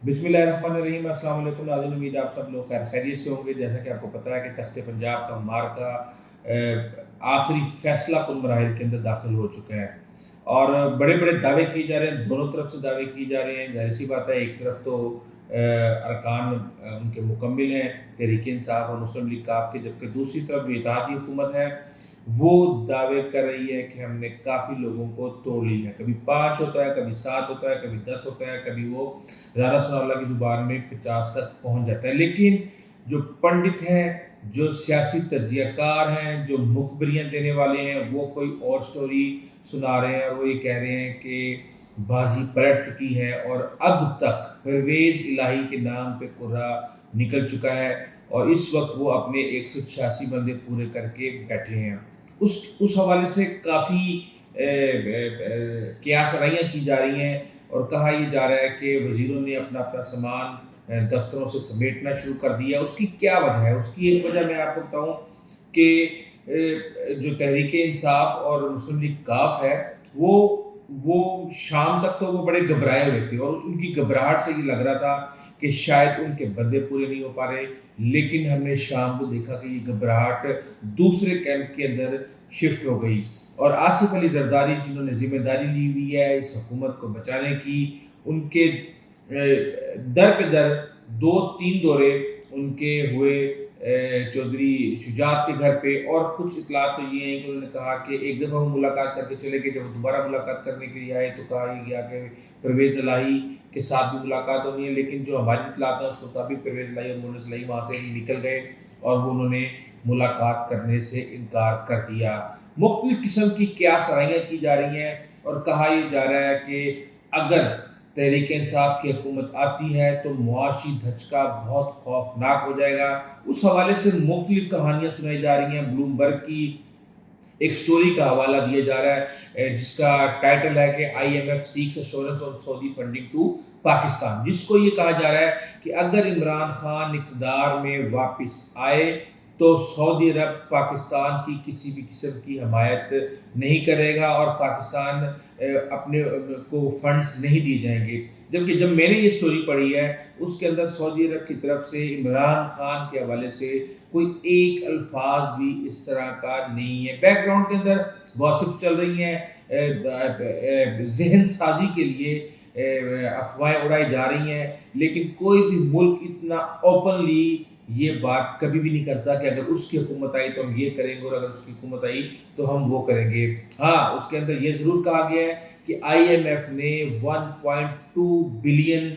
बिस्मिल्लाहिर्रहमानिर्रहीम। अस्सलाम वालेकुम नाज़रीन, उम्मीद है आप सब लोग खैर खैरियत से होंगे। जैसा कि आपको पता है कि तख्त पंजाब का मार्का आखिरी फैसला कुन मराहिल के अंदर दाखिल हो चुके हैं और बड़े बड़े दावे किए जा रहे हैं, दोनों तरफ से दावे किए जा रहे हैं। जाहिर सी बात है, एक तरफ तो अरकान उनके मुकम्मिल हैं, तहरीक इंसाफ और मुस्लिम लीग काफ के, जबकि दूसरी तरफ जो इत्तेहादी हुकूमत है वो दावे कर रही है कि हमने काफ़ी लोगों को तोड़ लिया है। कभी 5 होता है, कभी 7 होता है, कभी 10 होता है, कभी वो राना सनाउल्लाह की ज़ुबान में 50 तक पहुँच जाता है। लेकिन जो पंडित हैं, जो सियासी तज्ज़ियाकार हैं, जो मुखबरियाँ देने वाले हैं, वो कोई और स्टोरी सुना रहे हैं और वो ये कह रहे हैं कि बाजी पलट चुकी है और अब तक परवेज़ इलाही के नाम पे कुर्रा निकल चुका है और इस वक्त वो अपने 186 बंदे पूरे करके बैठे हैं। उस हवाले से काफ़ी कियासराइयाँ की जा रही हैं और कहा ये जा रहा है कि वज़ीरों ने अपना अपना सामान दफ्तरों से समेटना शुरू कर दिया। उसकी क्या वजह है? उसकी एक वजह मैं आपको बताऊँ कि जो तहरीक इंसाफ और मुस्लिम लीग काफ है, वो शाम तक तो वो बड़े घबराए हुए थे और उनकी घबराहट से ये लग रहा था कि शायद उनके बंदे पूरे नहीं हो पा रहे। लेकिन हमने शाम को देखा कि ये घबराहट दूसरे कैंप के अंदर शिफ्ट हो गई और आसिफ अली जरदारी, जिन्होंने जिम्मेदारी ली हुई है इस हुकूमत को बचाने की, उनके दर पे दर 2-3 दौरे उनके हुए चौधरी शुजात के घर पे। और कुछ इतलात तो ये हैं कि उन्होंने कहा कि एक दफ़ा वो मुलाकात करके चले गए, जब वो दोबारा मुलाकात करने के लिए आए तो कहा ये गया कि परवेज़ इलाही के साथ भी मुलाकात होनी है। लेकिन जो हमारी इतलात है उसके मुताबिक परवेज़ इलाही और मोनिस इलाही वहाँ से निकल गए और वो उन्होंने मुलाकात करने से इनकार कर दिया। मुख्तलिफ किस्म की कियासराइयाँ की जा रही हैं और कहा यह जा रहा है कि अगर तहरीक इंसाफ की हुकूमत आती है तो मुआशी धचका बहुत खौफनाक हो जाएगा। उस हवाले से मुख्तलिफ कहानियाँ सुनाई जा रही हैं। ब्लूमबर्ग की एक स्टोरी का हवाला दिया जा रहा है जिसका टाइटल है कि IMF seeks assurance of Saudi funding to Pakistan, जिसको ये कहा जा रहा है कि अगर इमरान खान इक़्तिदार में वापस आए तो सऊदी अरब पाकिस्तान की किसी भी किस्म की हमायत नहीं करेगा और पाकिस्तान अपने को फंड्स नहीं दिए जाएंगे। जबकि जब मैंने ये स्टोरी पढ़ी है उसके अंदर सऊदी अरब की तरफ से इमरान खान के हवाले से कोई एक अल्फाज भी इस तरह का नहीं है। बैकग्राउंड के अंदर गॉसिप चल रही हैं, जहन साजी के लिए अफवाहें उड़ाई जा रही हैं, लेकिन कोई भी मुल्क इतना ओपनली ये बात कभी भी नहीं करता कि अगर उसकी हुकूमत आई तो हम ये करेंगे और अगर उसकी हुकूमत आई तो हम वो करेंगे। हाँ, उसके अंदर ये ज़रूर कहा गया है कि IMF ने 1.2 बिलियन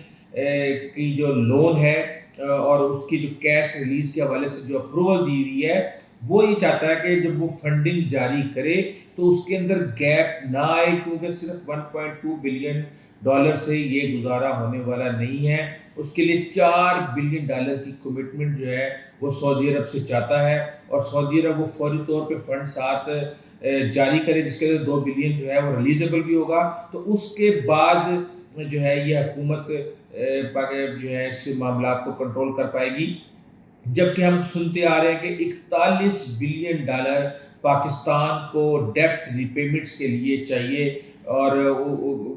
की जो लोन है और उसकी जो कैश रिलीज के हवाले से जो अप्रूवल दी हुई है, वो ये चाहता है कि जब वो फंडिंग जारी करे तो उसके अंदर गैप ना आए, क्योंकि सिर्फ 1.2 बिलियन डॉलर से ये गुजारा होने वाला नहीं है। उसके लिए 4 बिलियन डॉलर की कमिटमेंट जो है वो सऊदी अरब से चाहता है और सऊदी अरब वो फौरी तौर पे फंड साथ जारी करे, जिसके अंदर 2 बिलियन जो है वो रिलीजेबल भी होगा। तो उसके बाद जो है ये हुकूमत जो है इस मामला को कंट्रोल कर पाएगी। जबकि हम सुनते आ रहे हैं कि 41 बिलियन डॉलर पाकिस्तान को डेब्ट रिपेमेंट्स के लिए चाहिए और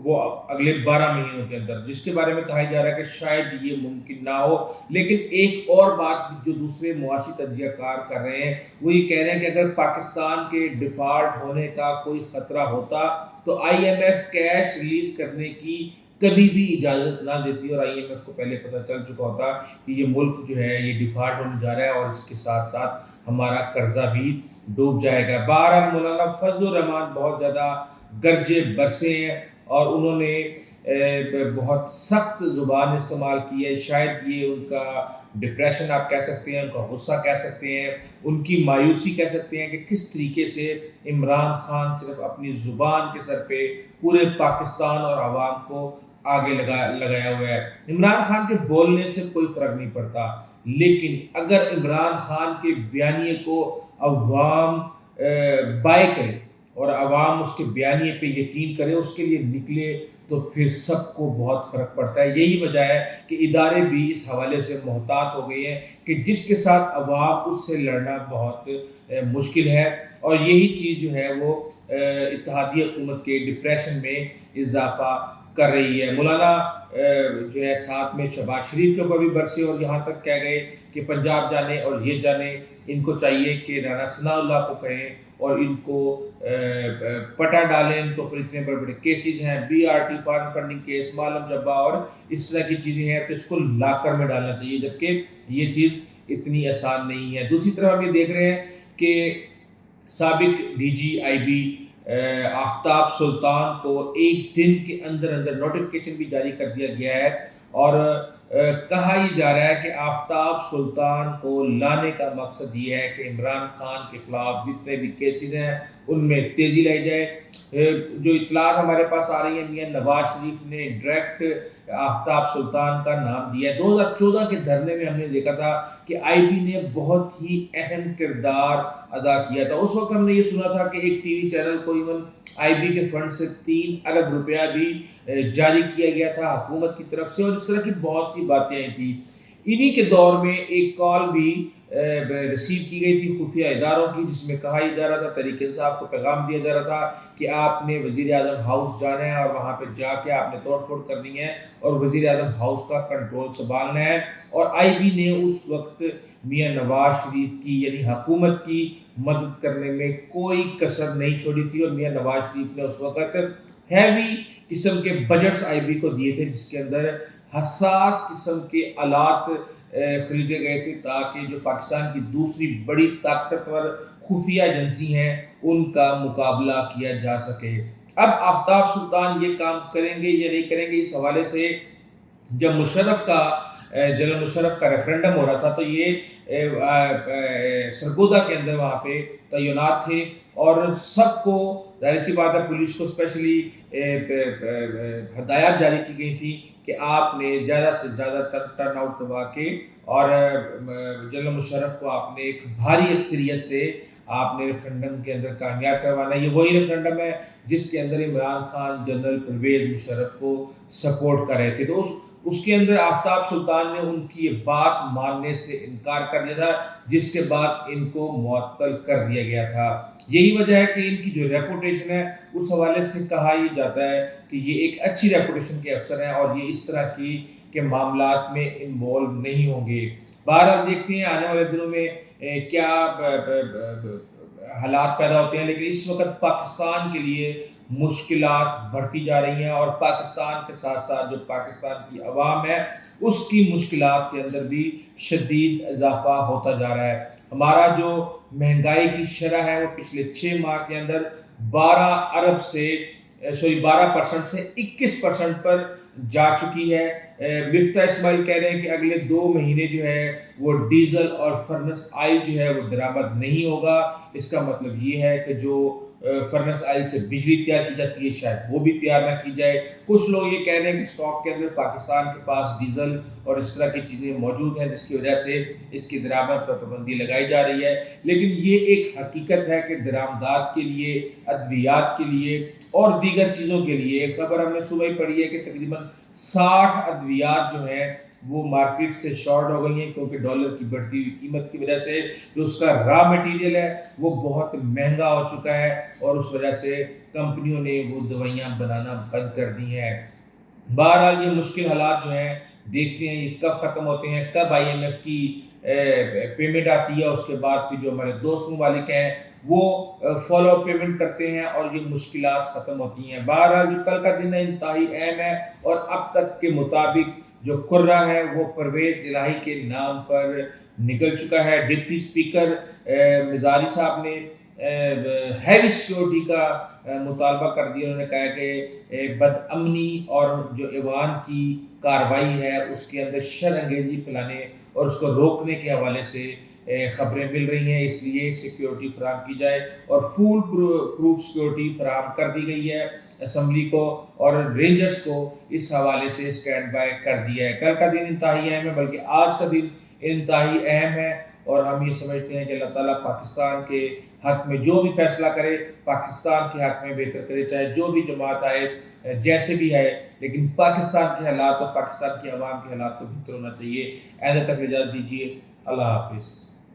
वो अगले 12 महीनों के अंदर, जिसके बारे में कहा जा रहा है कि शायद ये मुमकिन ना हो। लेकिन एक और बात जो दूसरे मुआशी तज्ज़ियाकार कर रहे हैं वो ये कह रहे हैं कि अगर पाकिस्तान के डिफ़ॉल्ट होने का कोई ख़तरा होता तो IMF कैश रिलीज़ करने की कभी भी इजाज़त ना देती और IMF को पहले पता चल चुका होता कि ये मुल्क जो है ये डिफ़ॉल्ट होने जा रहा है और इसके साथ साथ हमारा कर्जा भी डूब जाएगा। बहरहाल मौलाना फजलुर रहमान बहुत ज़्यादा गरजे बरसे हैं और उन्होंने बहुत सख्त ज़ुबान इस्तेमाल की है। शायद ये उनका डिप्रेशन आप कह सकते हैं, उनका गुस्सा कह सकते हैं, उनकी मायूसी कह सकते हैं कि किस तरीके से इमरान खान सिर्फ अपनी ज़ुबान के सर पे पूरे पाकिस्तान और आवाम को आगे लगाया हुआ है। इमरान खान के बोलने से कोई फ़र्क नहीं पड़ता, लेकिन अगर इमरान खान के बयानिए को अवाम बाय करे और अवाम उसके बयानिए पे यकीन करे, उसके लिए निकले, तो फिर सबको बहुत फ़र्क पड़ता है। यही वजह है कि इदारे भी इस हवाले से मोहतात हो गए हैं कि जिसके साथ अवाम उससे लड़ना बहुत मुश्किल है और यही चीज़ जो है वो इत्तेहादी हुकूमत के डिप्रेशन में इजाफ़ा کر رہی ہے۔ مولانا جو ہے ساتھ میں شہباز شریف کے اوپر بھی برسے اور یہاں تک کہہ گئے کہ پنجاب جانے اور یہ جانے، ان کو چاہیے کہ رانا ثناء اللہ کو کہیں اور ان کو پٹا ڈالیں، ان کے اوپر اتنے بڑے بڑے کیسز ہیں، B R T foreign funding case, معلم جبا اور اس طرح کی چیزیں ہیں، تو اس کو لاکر میں ڈالنا چاہیے، جبکہ یہ چیز اتنی آسان نہیں ہے۔ دوسری طرف ہم یہ دیکھ رہے ہیں کہ سابق ڈی جی آئی بی آفتاب سلطان کو ایک دن کے اندر اندر نوٹیفیکیشن بھی جاری کر دیا گیا ہے، اور کہا یہ جا رہا ہے کہ آفتاب سلطان کو لانے کا مقصد یہ ہے کہ عمران خان کے خلاف جتنے بھی کیسز ہیں ان میں تیزی لائی جائے۔ جو اطلاعات ہمارے پاس آ رہی ہیں، میاں نواز شریف نے ڈائریکٹ آفتاب سلطان کا نام دیا ہے۔ 2014 کے دھرنے میں ہم نے دیکھا تھا کہ آئی بی نے بہت ہی اہم کردار ادا کیا تھا۔ اس وقت ہم نے یہ سنا تھا کہ ایک ٹی وی چینل کو ایون آئی بی کے فنڈ سے 3 ارب روپیہ بھی جاری کیا گیا تھا حکومت کی طرف سے، اور اس طرح کی بہت سی باتیں آئی تھیں۔ انہی کے دور میں ایک کال بھی ریسیو کی گئی تھی خفیہ اداروں کی، جس میں کہا یہ جا رہا تھا، تحریک انصاف کو پیغام دیا جا رہا تھا کہ آپ نے وزیر اعظم ہاؤس جانا ہے اور وہاں پہ جا کے آپ نے توڑ پھوڑ کرنی ہے اور وزیر اعظم ہاؤس کا کنٹرول سنبھالنا ہے۔ اور آئی بی نے اس وقت میاں نواز شریف کی یعنی حکومت کی مدد کرنے میں کوئی کسر نہیں چھوڑی تھی، اور میاں نواز شریف نے اس وقت ہیوی قسم کے بجٹس آئی بی کو دیے تھے، جس کے اندر حساس قسم کے آلات خریدے گئے تھے تاکہ جو پاکستان کی دوسری بڑی طاقتور خفیہ ایجنسی ہیں ان کا مقابلہ کیا جا سکے۔ اب آفتاب سلطان یہ کام کریں گے یا نہیں کریں گے، اس حوالے سے جب جنرل مشرف کا ریفرنڈم ہو رہا تھا تو یہ سرگودا کے اندر وہاں پہ تعینات تھے، اور سب کو ظاہر سی بات ہے پولیس کو اسپیشلی ہدایات جاری کی گئی تھی کہ آپ نے زیادہ سے زیادہ ٹرن آؤٹ کروا کے اور جنرل مشرف کو آپ نے ایک بھاری اکثریت سے آپ نے ریفرنڈم کے اندر کامیاب کروانا ہے۔ یہ وہی ریفرنڈم ہے جس کے اندر عمران خان جنرل پرویز مشرف کو سپورٹ کر رہے تھے، تو اس کے اندر آفتاب سلطان نے ان کی یہ بات ماننے سے انکار کر دیا تھا، جس کے بعد ان کو معطل کر دیا گیا تھا۔ یہی وجہ ہے کہ ان کی جو ریپوٹیشن ہے اس حوالے سے کہا یہ جاتا ہے کہ یہ ایک اچھی ریپوٹیشن کے افسر ہیں اور یہ اس طرح کی کے معاملات میں انوالو نہیں ہوں گے۔ بہرحال دیکھتے ہیں آنے والے دنوں میں کیا حالات پیدا ہوتے ہیں، لیکن اس وقت پاکستان کے لیے مشکلات بڑھتی جا رہی ہیں، اور پاکستان کے ساتھ ساتھ جو پاکستان کی عوام ہے اس کی مشکلات کے اندر بھی شدید اضافہ ہوتا جا رہا ہے۔ ہمارا جو مہنگائی کی شرح ہے وہ پچھلے 6 ماہ کے اندر 12% سے 21% پر جا چکی ہے۔ مفتہ اسماعیل کہہ رہے ہیں کہ اگلے 2 مہینے جو ہے وہ ڈیزل اور فرنس آئل جو ہے وہ درآمد نہیں ہوگا۔ اس کا مطلب یہ ہے کہ جو فرنس آئل سے بجلی تیار کی جاتی ہے شاید وہ بھی تیار نہ کی جائے۔ کچھ لوگ یہ کہہ رہے ہیں کہ اسٹاک کے اندر پاکستان کے پاس ڈیزل اور اس طرح کی چیزیں موجود ہیں جس کی وجہ سے اس کی درآمد پر پابندی لگائی جا رہی ہے، لیکن یہ ایک حقیقت ہے کہ درآمدات کے لیے، ادویات کے لیے اور دیگر چیزوں کے لیے ایک خبر ہم نے صبح ہی پڑھی ہے کہ تقریباً 60 ادویات جو ہیں وہ مارکیٹ سے شارٹ ہو گئی ہیں، کیونکہ ڈالر کی بڑھتی ہوئی قیمت کی وجہ سے جو اس کا را مٹیریل ہے وہ بہت مہنگا ہو چکا ہے، اور اس وجہ سے کمپنیوں نے وہ دوائیاں بنانا بند کر دی ہیں۔ بہرحال یہ مشکل حالات جو ہیں دیکھتے ہیں یہ کب ختم ہوتے ہیں، کب آئی ایم ایف کی پیمنٹ آتی ہے، اس کے بعد پھر جو ہمارے دوست ممالک ہیں وہ فالو اپ پیمنٹ کرتے ہیں اور یہ مشکلات ختم ہوتی ہیں۔ بہرحال جو کل کا دن ہے انتہائی اہم ہے، اور اب تک کے مطابق جو کرہ ہے وہ پرویز الہی کے نام پر نکل چکا ہے۔ ڈپٹی اسپیکر مزاری صاحب نے ہیوی سیکیورٹی کا مطالبہ کر دیا۔ انہوں نے کہا کہ بد امنی اور جو ایوان کی کارروائی ہے اس کے اندر شر انگیزی پھیلانے اور اس کو روکنے کے حوالے سے خبریں مل رہی ہیں، اس لیے سیکیورٹی فراہم کی جائے، اور فول پروف سیکیورٹی فراہم کر دی گئی ہے اسمبلی کو اور رینجرز کو، اس حوالے سے اسٹینڈ بائی کر دیا ہے۔ کل کا دن انتہائی اہم ہے، بلکہ آج کا دن انتہائی اہم ہے، اور ہم یہ سمجھتے ہیں کہ اللہ تعالیٰ پاکستان کے حق میں جو بھی فیصلہ کرے پاکستان کے حق میں بہتر کرے، چاہے جو بھی جماعت آئے جیسے بھی ہے، لیکن پاکستان کے حالات اور پاکستان کی عوام کے حالات کو بہتر ہونا چاہیے۔ ایسے تک اجازت دیجیے، اللہ حافظ۔